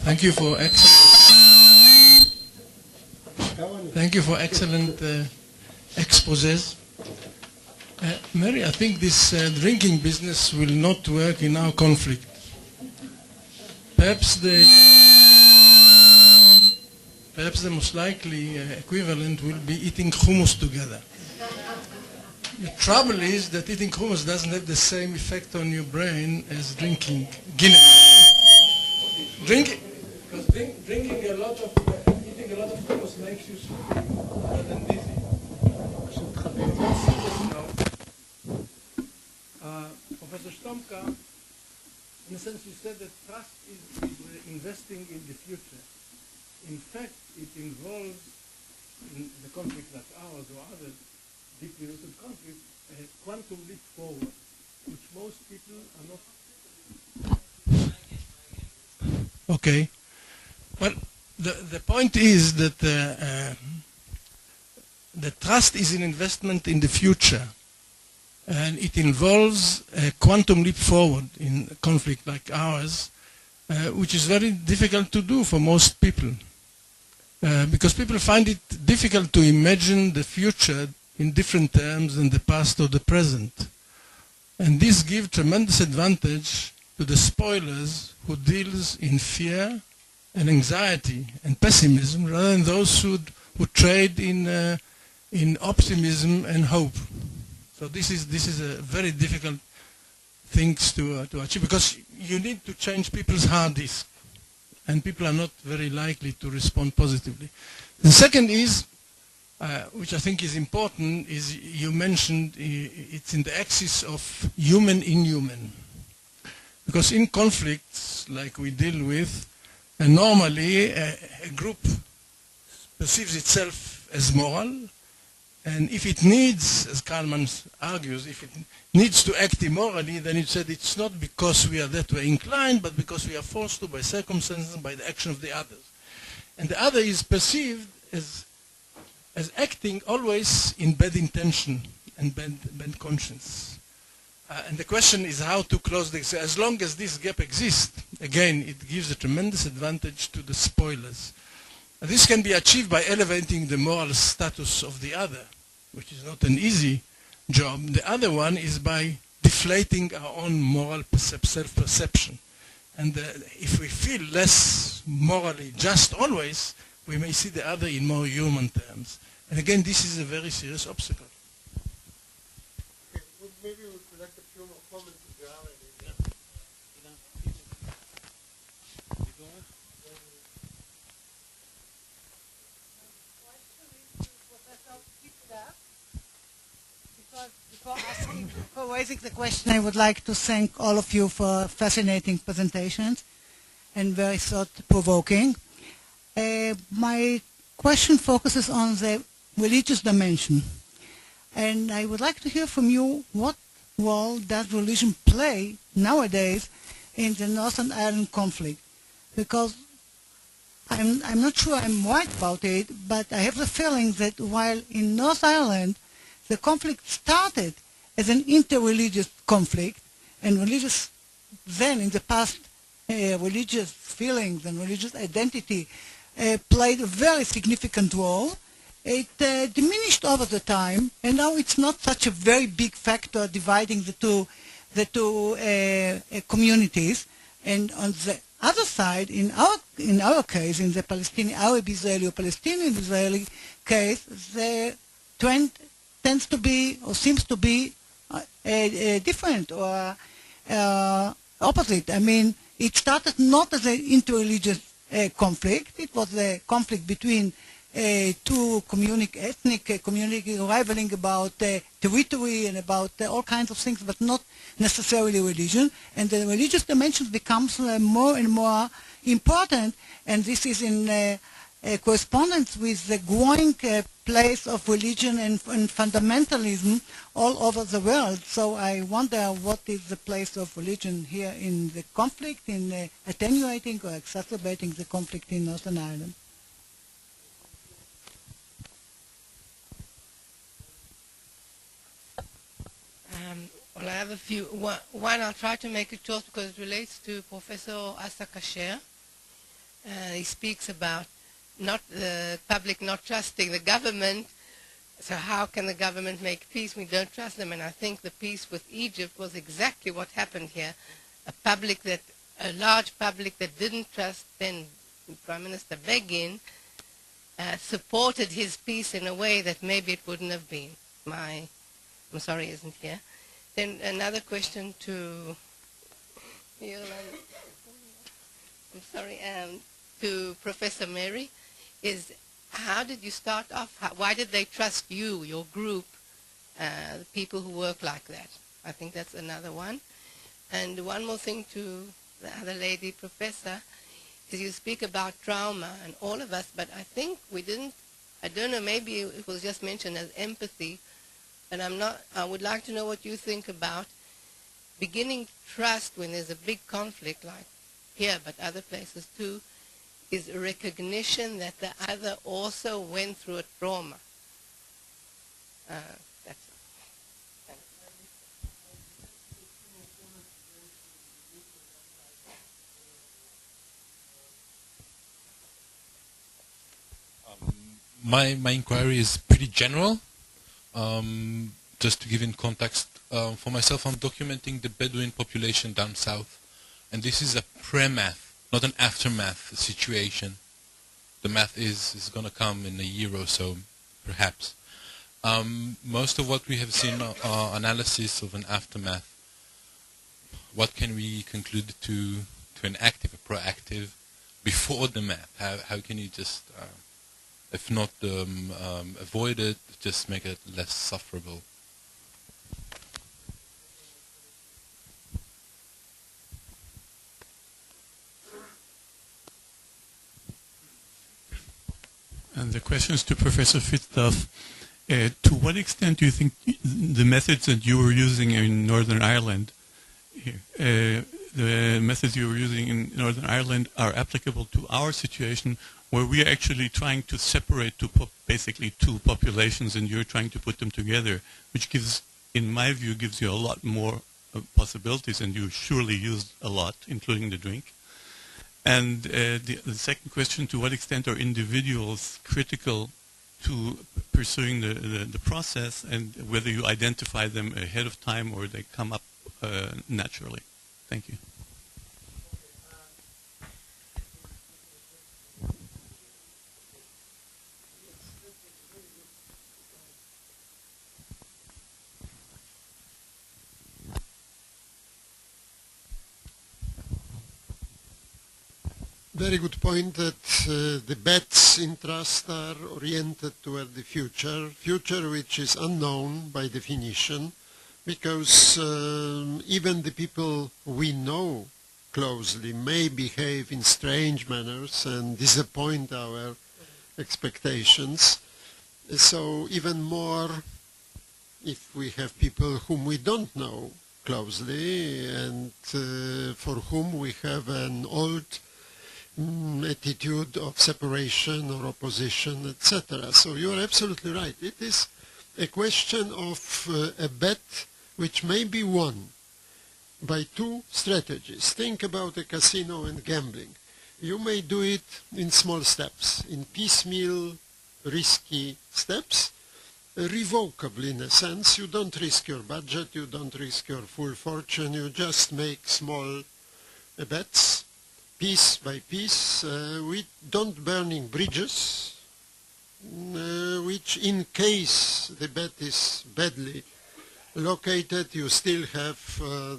Thank you for excellent exposés. Mary, I think this drinking business will not work in our conflict. Perhaps the most likely equivalent will be eating hummus together. The trouble is that eating hummus doesn't have the same effect on your brain as drinking Guinness. Drinking a lot of eating a lot of hummus makes you sleepy rather than dizzy. Professor Stomka, in a sense, you said that trust is investing in the future. In fact, it involves, in the conflict like ours or other deeply rooted conflicts, a quantum leap forward, which most people are not. Okay. Well, the point is that the trust is an investment in the future. And it involves a quantum leap forward in a conflict like ours, which is very difficult to do for most people. Because people find it difficult to imagine the future in different terms than the past or the present. And this gives tremendous advantage to the spoilers who deals in fear and anxiety and pessimism rather than those who trade in optimism and hope. So this is a very difficult thing to achieve because you need to change people's hard disk, and people are not very likely to respond positively. The second is, which I think is important, is you mentioned it's in the axis of human-inhuman. Because in conflicts like we deal with, normally a group perceives itself as moral, and if it needs, as Kalman argues, if it needs to act immorally, then it said it's not because we are that way inclined, but because we are forced to by circumstances and by the action of the others. And the other is perceived as acting always in bad intention and bad conscience. And the question is how to close this. As long as this gap exists, again, it gives a tremendous advantage to the spoilers. And this can be achieved by elevating the moral status of the other, which is not an easy job. The other one is by deflating our own moral self-perception. And if we feel less morally just always, we may see the other in more human terms. And again, this is a very serious obstacle. Okay, well, maybe we could like a few more comments if there are any. Before raising the question, I would like to thank all of you for fascinating presentations and very thought-provoking. My question focuses on the religious dimension. And I would like to hear from you what role does religion play nowadays in the Northern Ireland conflict? Because I'm not sure I'm right about it, but I have the feeling that while in North Ireland the conflict started as an interreligious conflict, and religious then in the past religious feelings and religious identity played a very significant role. It diminished over the time, and now it's not such a very big factor dividing the two communities. And on the other side, in our case, in the Palestinian Arab-Israeli or Palestinian-Israeli case, the trend tends to be or seems to be different or opposite. I mean, it started not as an interreligious conflict. It was a conflict between two ethnic communities rivaling about territory and about all kinds of things, but not necessarily religion. And the religious dimension becomes more and more important, and this is in correspondence with the growing place of religion and fundamentalism all over the world. So I wonder what is the place of religion here in the conflict, in attenuating or exacerbating the conflict in Northern Ireland. Well, I have a few. One, I'll try to make it short because it relates to Professor Asa Kasher. he speaks about not the public not trusting the government. So how can the government make peace? We don't trust them. And I think the peace with Egypt was exactly what happened here. A large public that didn't trust then Prime Minister Begin supported his peace in a way that maybe it wouldn't have been. I'm sorry, he isn't here. Then another question to to Professor Mary is, how did you start off? Why did they trust you, your group, the people who work like that? I think that's another one. And one more thing to the other lady, Professor, is you speak about trauma and all of us, but I think we didn't, I don't know, maybe it was just mentioned as empathy, and I would like to know what you think about beginning trust when there's a big conflict like here, but other places too, is a recognition that the other also went through a trauma. That's it. My inquiry is pretty general. Just to give in context, for myself, I'm documenting the Bedouin population down south, and this is a pre-math, not an aftermath situation. The math is going to come in a year or so, perhaps. Most of what we have seen are analysis of an aftermath. What can we conclude to an active, a proactive, before the math? How can you just, if not avoid it, just make it less sufferable? And the questions to Professor Fitzduff. To what extent do you think the methods that you were using in Northern Ireland, the methods you were using in Northern Ireland are applicable to our situation, where we are actually trying to separate basically two populations, and you're trying to put them together, which gives, in my view, gives you a lot more possibilities, and you surely used a lot, including the drink. And the second question, to what extent are individuals critical to pursuing the process, and whether you identify them ahead of time or they come up naturally? Thank you. Very good point that the bets in trust are oriented toward the future which is unknown by definition, because even the people we know closely may behave in strange manners and disappoint our expectations. So even more if we have people whom we don't know closely and for whom we have an old attitude of separation or opposition, etc. So you are absolutely right. It is a question of a bet which may be won by two strategies. Think about a casino and gambling. You may do it in small steps, in piecemeal, risky steps, revocable in a sense. You don't risk your budget, you don't risk your full fortune, you just make small bets, piece by piece. We don't burning bridges, which in case the bet is badly located, you still have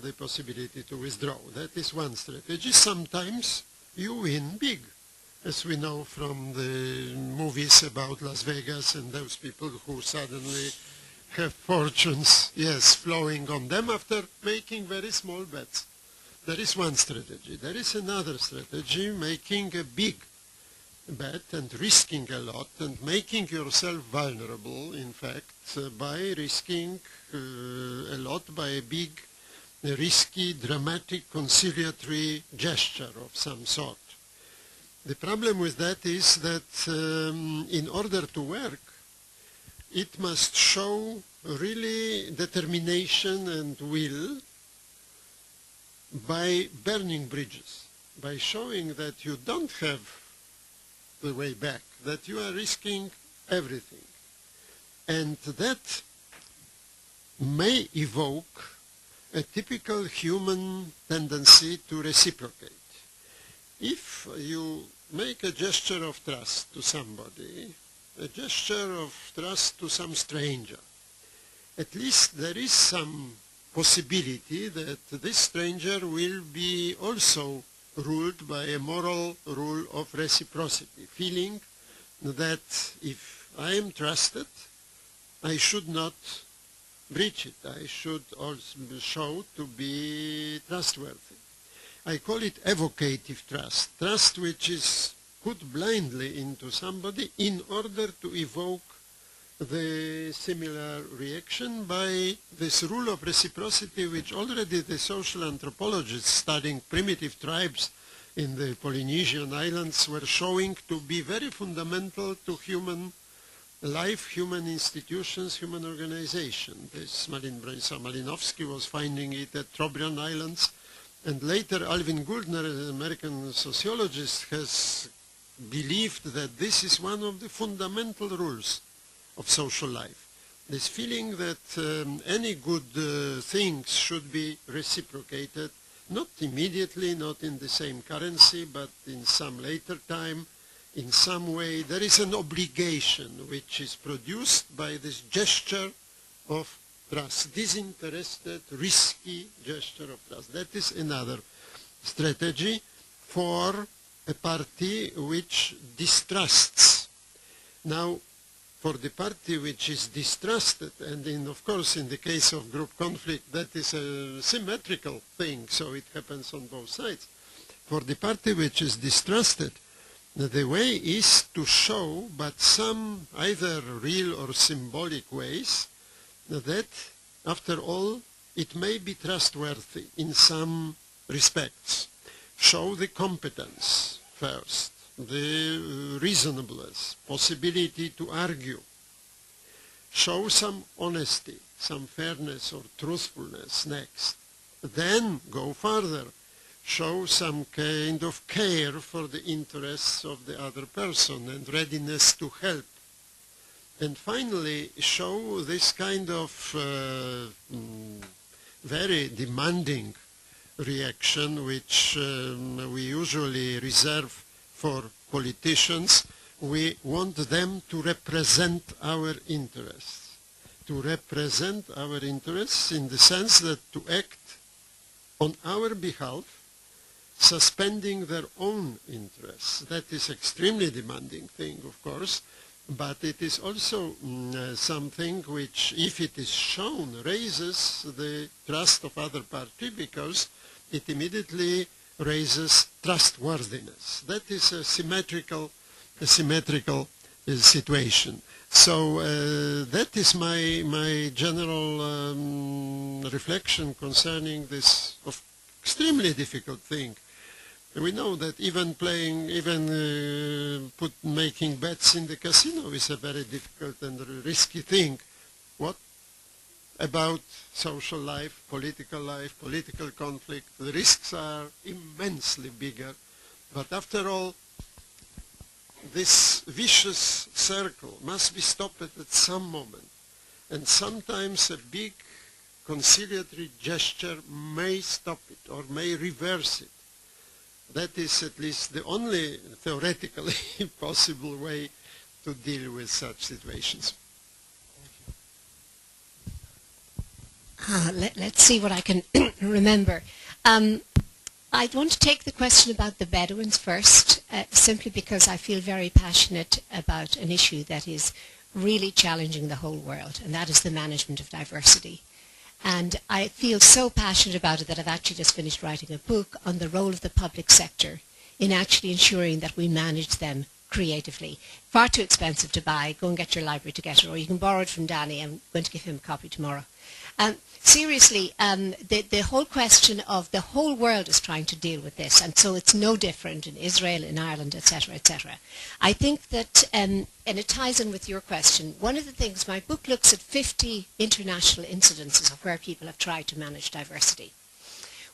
the possibility to withdraw. That is one strategy. Sometimes you win big, as we know from the movies about Las Vegas and those people who suddenly have fortunes, yes, flowing on them after making very small bets. There is one strategy. There is another strategy, making a big bet and risking a lot and making yourself vulnerable, in fact, by risking a lot, by a big, risky, dramatic, conciliatory gesture of some sort. The problem with that is that in order to work, it must show really determination and will by burning bridges. by showing that you don't have the way back, that you are risking everything. And that may evoke a typical human tendency to reciprocate. If you make a gesture of trust to somebody, a gesture of trust to some stranger, at least there is some possibility that this stranger will be also ruled by a moral rule of reciprocity, feeling that if I am trusted, I should not breach it. I should also show to be trustworthy. I call it evocative trust, trust which is put blindly into somebody in order to evoke the similar reaction by this rule of reciprocity, which already the social anthropologists studying primitive tribes in the Polynesian islands were showing to be very fundamental to human life, human institutions, human organization. This Malinowski was finding it at Trobriand Islands, and later Alvin Goldner, an American sociologist, has believed that this is one of the fundamental rules of social life. This feeling that any good things should be reciprocated, not immediately, not in the same currency, but in some later time, in some way. There is an obligation which is produced by this gesture of trust, disinterested, risky gesture of trust. That is another strategy for a party which distrusts. Now, for the party which is distrusted, and of course in the case of group conflict that is a symmetrical thing, so it happens on both sides. For the party which is distrusted, the way is to show, but some either real or symbolic ways, that after all it may be trustworthy in some respects. Show the competence first, the reasonableness, possibility to argue. Show some honesty, some fairness or truthfulness next. Then go further. Show some kind of care for the interests of the other person and readiness to help. And finally, show this kind of very demanding reaction which we usually reserve for politicians. We want them to represent our interests. To represent our interests in the sense that to act on our behalf, suspending their own interests. That is extremely demanding thing, of course, but it is also something which, if it is shown, raises the trust of other party because it immediately raises trustworthiness. That is a symmetrical situation. So that is my general reflection concerning this extremely difficult thing. We know that even making bets in the casino is a very difficult and risky thing. What about social life, political conflict? The risks are immensely bigger. But after all, this vicious circle must be stopped at some moment. And sometimes a big conciliatory gesture may stop it or may reverse it. That is at least the only theoretically possible way to deal with such situations. Let's see what I can remember. I want to take the question about the Bedouins first, simply because I feel very passionate about an issue that is really challenging the whole world, and that is the management of diversity. And I feel so passionate about it that I've actually just finished writing a book on the role of the public sector in actually ensuring that we manage them creatively. Far too expensive to buy. Go and get your library to get it, or you can borrow it from Danny. I'm going to give him a copy tomorrow. Seriously, the whole question of the whole world is trying to deal with this, and so it's no different in Israel, in Ireland, etc., etc. I think that, and it ties in with your question, one of the things, my book looks at 50 international incidences of where people have tried to manage diversity.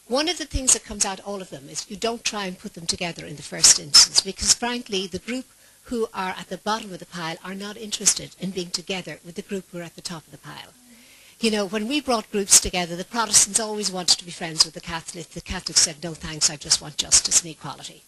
One of the things that comes out all of them is you don't try and put them together in the first instance, because frankly the group who are at the bottom of the pile are not interested in being together with the group who are at the top of the pile. You know, when we brought groups together, the Protestants always wanted to be friends with the Catholics. The Catholics said, no thanks, I just want justice and equality.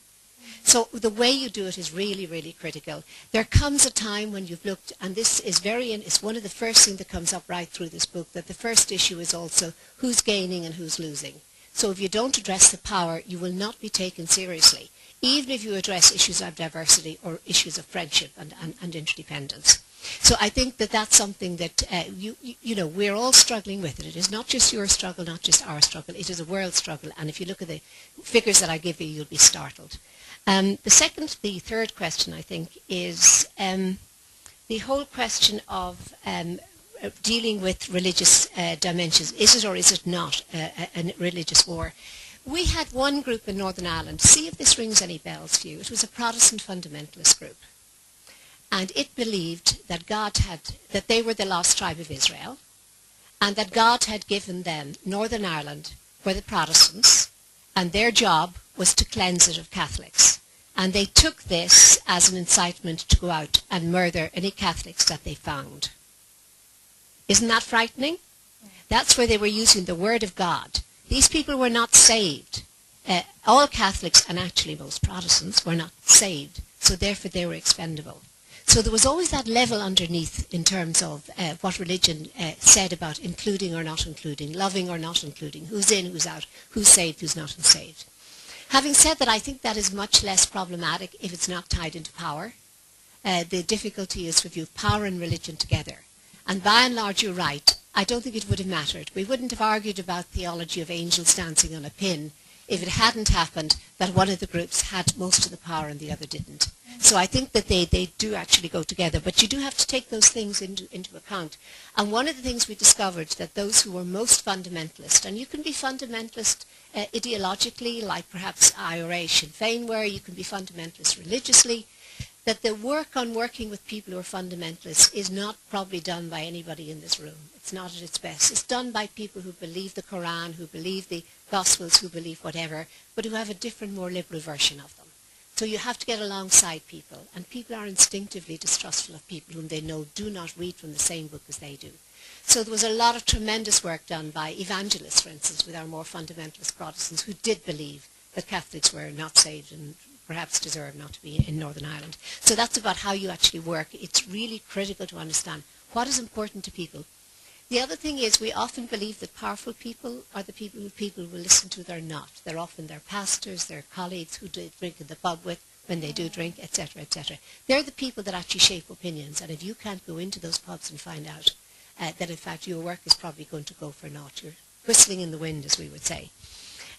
So the way you do it is really, really critical. There comes a time when you've looked, and this is it's one of the first things that comes up right through this book, that the first issue is also who's gaining and who's losing. So if you don't address the power, you will not be taken seriously, even if you address issues of diversity or issues of friendship and interdependence. So I think that that's something that, you know, we're all struggling with it. It is not just your struggle, not just our struggle. It is a world struggle. And if you look at the figures that I give you, you'll be startled. The third question, I think, is the whole question of dealing with religious dimensions. Is it or is it not a religious war? We had one group in Northern Ireland. See if this rings any bells for you. It was a Protestant fundamentalist group. And it believed that that they were the lost tribe of Israel, and that God had given them Northern Ireland for the Protestants, and their job was to cleanse it of Catholics. And they took this as an incitement to go out and murder any Catholics that they found. Isn't that frightening? That's where they were using the word of God. These people were not saved. All Catholics, and actually most Protestants, were not saved, so therefore they were expendable. So there was always that level underneath in terms of what religion said about including or not including, loving or not including, who's in, who's out, who's saved, who's not unsaved. Having said that, I think that is much less problematic if it's not tied into power. The difficulty is if you have power and religion together. And by and large, you're right. I don't think it would have mattered. We wouldn't have argued about theology of angels dancing on a pin if it hadn't happened that one of the groups had most of the power and the other didn't. So I think that they do actually go together. But you do have to take those things into account. And one of the things we discovered, that those who were most fundamentalist, and you can be fundamentalist ideologically, like perhaps IRA, Sinn Féin were, you can be fundamentalist religiously, that the work on working with people who are fundamentalists is not probably done by anybody in this room. It's not at its best. It's done by people who believe the Quran, who believe the Gospels, who believe whatever, but who have a different, more liberal version of them. So you have to get alongside people, and people are instinctively distrustful of people whom they know do not read from the same book as they do. So there was a lot of tremendous work done by evangelists, for instance, with our more fundamentalist Protestants, who did believe that Catholics were not saved and perhaps deserve not to be in Northern Ireland. So that's about how you actually work. It's really critical to understand what is important to people. The other thing is we often believe that powerful people are the people who will listen to. They're not. They're often their pastors, their colleagues who do drink in the pub with when they do drink, etc., etc. They're the people that actually shape opinions. And if you can't go into those pubs and find out that in fact your work is probably going to go for naught, you're whistling in the wind, as we would say.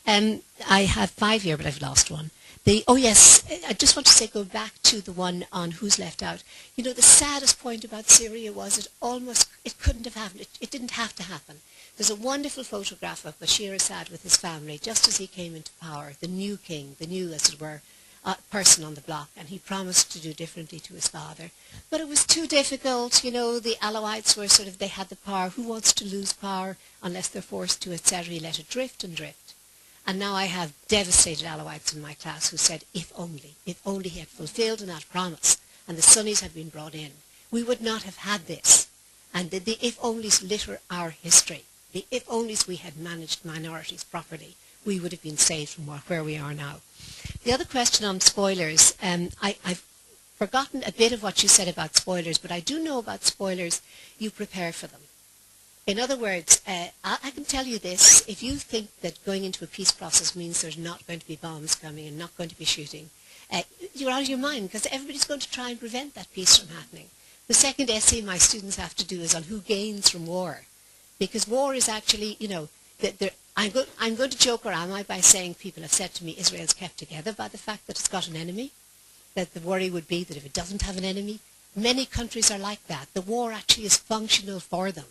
I have 5 here, but I've lost one. I just want to say, go back to the one on who's left out. You know, the saddest point about Syria was it couldn't have happened. It didn't have to happen. There's a wonderful photograph of Bashir Assad with his family just as he came into power, the new king, the new, as it were, person on the block, and he promised to do differently to his father. But it was too difficult. You know, the Alawites were they had the power. Who wants to lose power unless they're forced to, etc.? He let it drift and drift. And now I have devastated Alawites in my class who said, if only he had fulfilled that promise and the Sunnis had been brought in, we would not have had this. And the if-onlys litter our history. The if-onlys we had managed minorities properly, we would have been saved from where we are now. The other question on spoilers, I've forgotten a bit of what you said about spoilers, but I do know about spoilers, you prepare for them. In other words, I can tell you this, if you think that going into a peace process means there's not going to be bombs coming and not going to be shooting, you're out of your mind, because everybody's going to try and prevent that peace from happening. The second essay my students have to do is on who gains from war, because war is actually, you know, I'm going to joke, or am I, by saying people have said to me Israel's kept together by the fact that it's got an enemy, that the worry would be that if it doesn't have an enemy, many countries are like that. The war actually is functional for them.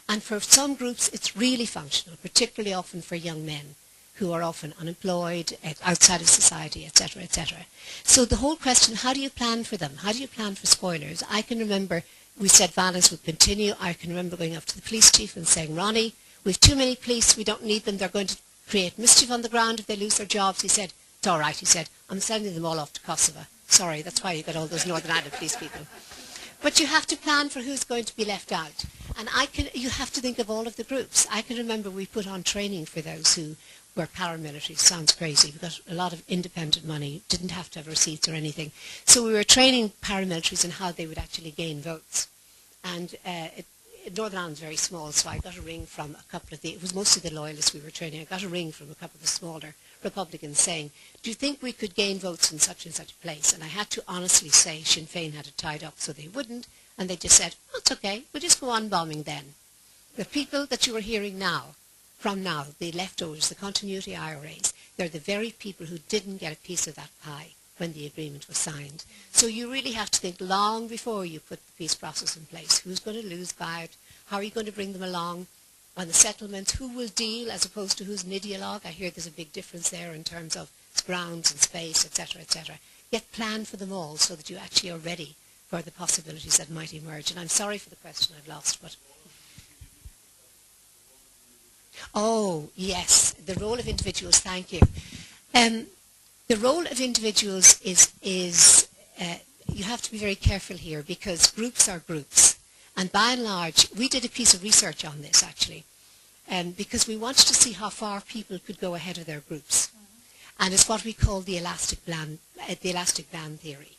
And for some groups, it's really functional, particularly often for young men who are often unemployed, outside of society, etc., etc. So the whole question, how do you plan for them? How do you plan for spoilers? I can remember we said violence would continue. I can remember going up to the police chief and saying, Ronnie, we've too many police. We don't need them. They're going to create mischief on the ground if they lose their jobs. He said, it's all right, he said, I'm sending them all off to Kosovo. Sorry, that's why you got all those Northern Ireland police people. But you have to plan for who's going to be left out. And you have to think of all of the groups. I can remember we put on training for those who were paramilitaries. Sounds crazy. We got a lot of independent money, didn't have to have receipts or anything. So we were training paramilitaries in how they would actually gain votes. And Northern Ireland's very small, so I got a ring from a couple of it was mostly the loyalists we were training. I got a ring from a couple of the smaller Republicans saying, do you think we could gain votes in such and such a place? And I had to honestly say Sinn Féin had it tied up so they wouldn't, and they just said, oh, it's okay, we'll just go on bombing then. The people that you are hearing now, the leftovers, the continuity IRAs, they're the very people who didn't get a piece of that pie when the agreement was signed. So you really have to think long before you put the peace process in place. Who's going to lose by it? How are you going to bring them along? On the settlements, who will deal as opposed to who's an ideologue? I hear there's a big difference there in terms of grounds and space, etc., etc. Get planned for them all so that you actually are ready for the possibilities that might emerge. And I'm sorry for the question I've lost, but... Oh, yes, the role of individuals, thank you. The role of individuals is you have to be very careful here because groups are groups. And by and large, we did a piece of research on this, actually, because we wanted to see how far people could go ahead of their groups. And it's what we call the elastic band theory.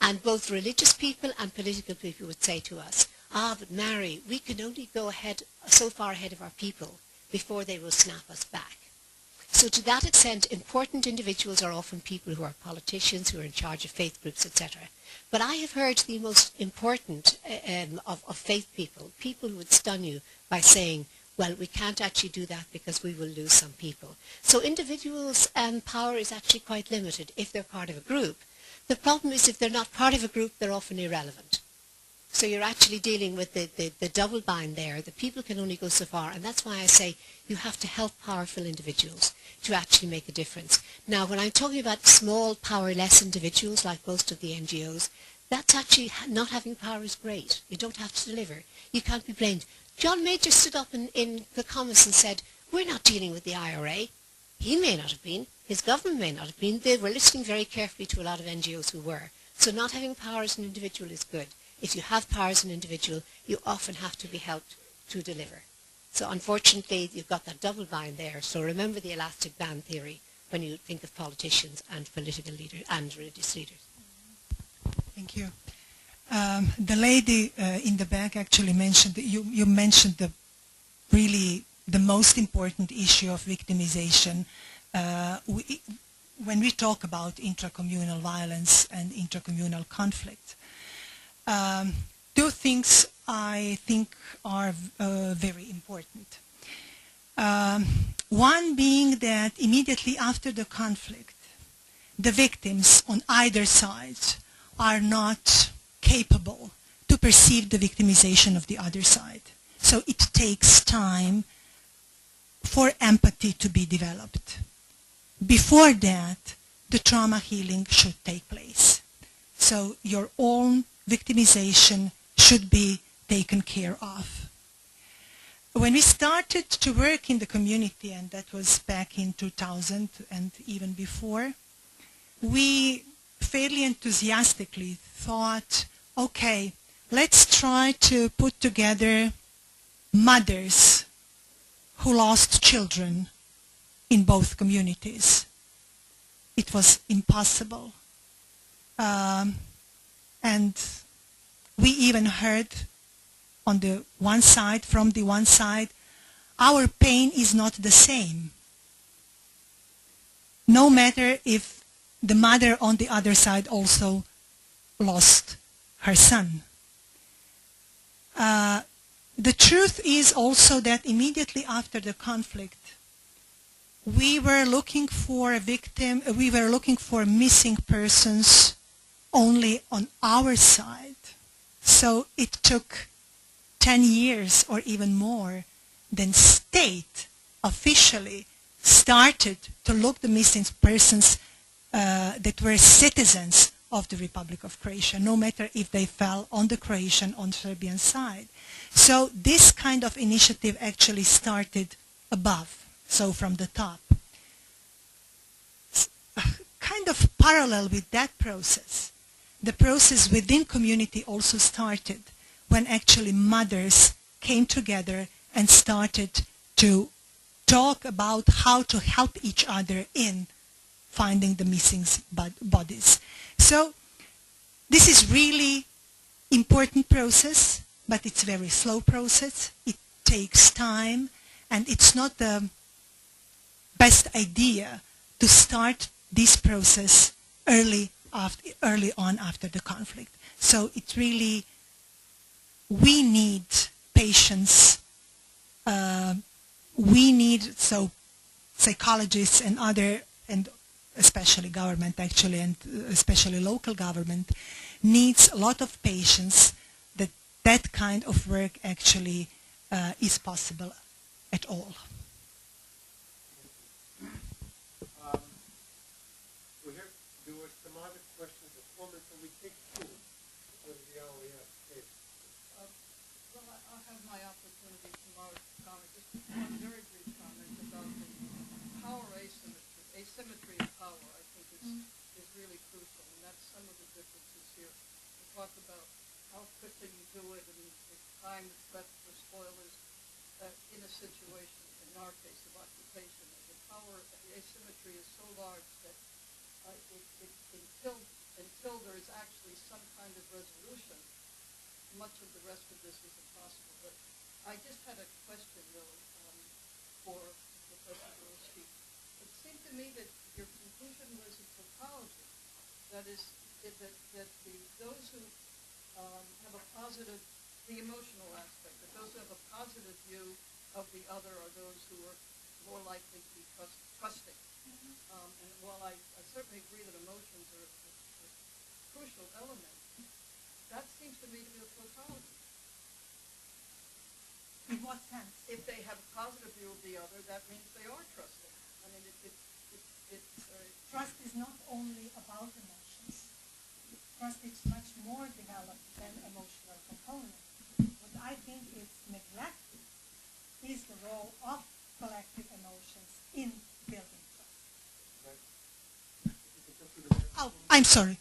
And both religious people and political people would say to us, but Mary, we can only go ahead so far ahead of our people before they will snap us back. So to that extent, important individuals are often people who are politicians, who are in charge of faith groups, etc. But I have heard the most important of faith people who would stun you by saying, well, we can't actually do that because we will lose some people. So individuals' power is actually quite limited if they're part of a group. The problem is if they're not part of a group, they're often irrelevant. So you're actually dealing with the double bind there. The people can only go so far. And that's why I say you have to help powerful individuals to actually make a difference. Now, when I'm talking about small, powerless individuals, like most of the NGOs, that's actually not having power is great. You don't have to deliver. You can't be blamed. John Major stood up in the comments and said, we're not dealing with the IRA. He may not have been. His government may not have been. They were listening very carefully to a lot of NGOs who were. So not having power as an individual is good. If you have power as an individual, you often have to be helped to deliver. So unfortunately, you've got that double bind there. So remember the elastic band theory when you think of politicians and political leaders and religious leaders. Thank you. The lady in the back actually mentioned, you mentioned the most important issue of victimization. When we talk about intracommunal violence and intracommunal conflict, two things I think are very important. One being that immediately after the conflict, the victims on either side are not capable to perceive the victimization of the other side. So it takes time for empathy to be developed. Before that, the trauma healing should take place. So your own victimization should be taken care of. When we started to work in the community, and that was back in 2000 and even before, we fairly enthusiastically thought, okay, let's try to put together mothers who lost children in both communities. It was impossible. And we even heard on the one side, from the one side, our pain is not the same. No matter if the mother on the other side also lost her son. The truth is also that immediately after the conflict, we were looking for a victim, we were looking for missing persons only on our side. So it took 10 years or even more, then state officially started to look the missing persons that were citizens of the Republic of Croatia, no matter if they fell on the Croatian or Serbian side. So this kind of initiative actually started above, so from the top. kind of parallel with that process, the process within community also started when actually mothers came together and started to talk about how to help each other in finding the missing bodies. So this is really important process, but it's a very slow process. It takes time, and it's not the best idea to start this process early on after the conflict. So it really, we need patience. We need, so psychologists and other, and especially government actually, and especially local government, needs a lot of patience that that kind of work actually is possible at all. There were some other questions or comments, and we take two because the hour we have. Well, I'll have my opportunity tomorrow to comment. Just one very brief comment about the power asymmetry of power, I think is really crucial, and that's some of the differences here. We talk about how quickly you do it and the time that's left for spoilers in a situation, in our case of occupation. The power asymmetry is so large that until there is actually some kind of resolution, much of the rest of this is impossible. But I just had a question, really, for Professor Gorski. It seemed to me that your conclusion was a tautology. That is, that those who have a positive, the emotional aspect, that those who have a positive view of the other are those who are more likely to be trusting. And while I certainly agree that emotions are a crucial element, that seems to me to be a tautology. In what sense? If they have a positive view of the other, that means they are trusting. I mean, Trust is not only about emotions. Trust is much more developed than emotional component. What I think is neglected is the role of collective emotions in building trust. Oh, I'm sorry.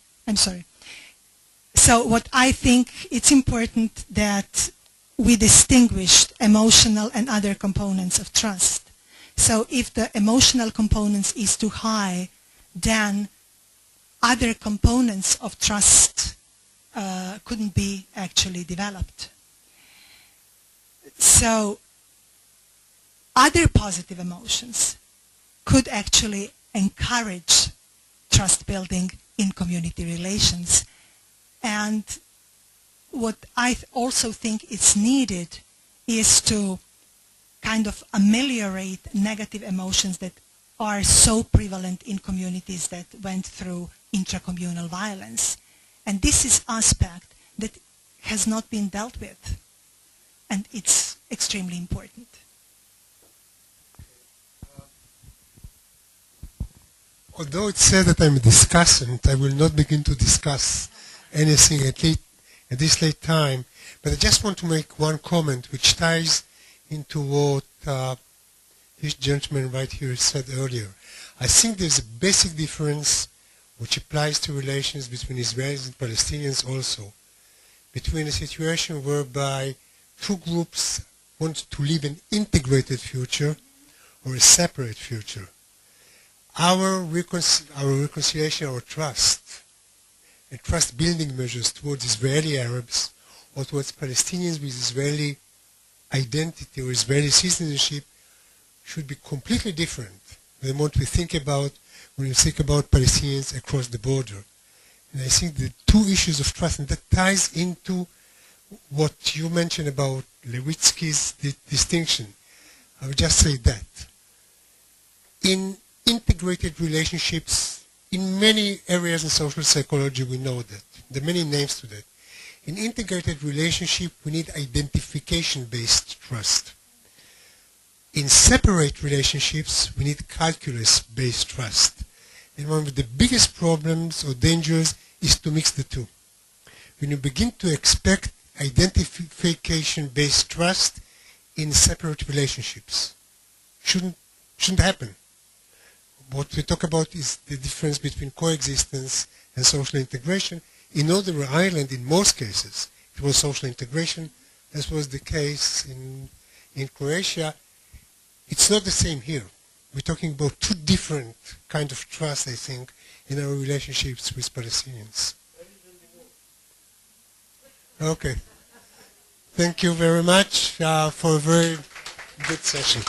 So what I think it's important that we distinguished emotional and other components of trust. So if the emotional components is too high, then other components of trust couldn't be actually developed. So other positive emotions could actually encourage trust building in community relations. And what I also think is needed is to kind of ameliorate negative emotions that are so prevalent in communities that went through intracommunal violence. And this is aspect that has not been dealt with. And it's extremely important. Although it's said that I'm a discussant, I will not begin to discuss anything at this late time. But I just want to make one comment which ties into what this gentleman right here said earlier. I think there's a basic difference which applies to relations between Israelis and Palestinians also, between a situation whereby two groups want to live an integrated future or a separate future. Our reconciliation, our trust, and trust-building measures towards Israeli Arabs or towards Palestinians with Israeli identity or Israeli citizenship should be completely different than what we think about when we think about Palestinians across the border. And I think the two issues of trust, and that ties into what you mentioned about Lewitsky's distinction. I would just say that. In integrated relationships, in many areas in social psychology we know that. There are many names to that. In integrated relationship, we need identification-based trust. In separate relationships, we need calculus-based trust. And one of the biggest problems or dangers is to mix the two. When you begin to expect identification-based trust in separate relationships, shouldn't happen. what we talk about is the difference between coexistence and social integration. In Northern Ireland, in most cases, it was social integration, as was the case in Croatia. It's not the same here. We're talking about two different kind of trust, I think, in our relationships with Palestinians. Okay. Thank you very much for a very good session.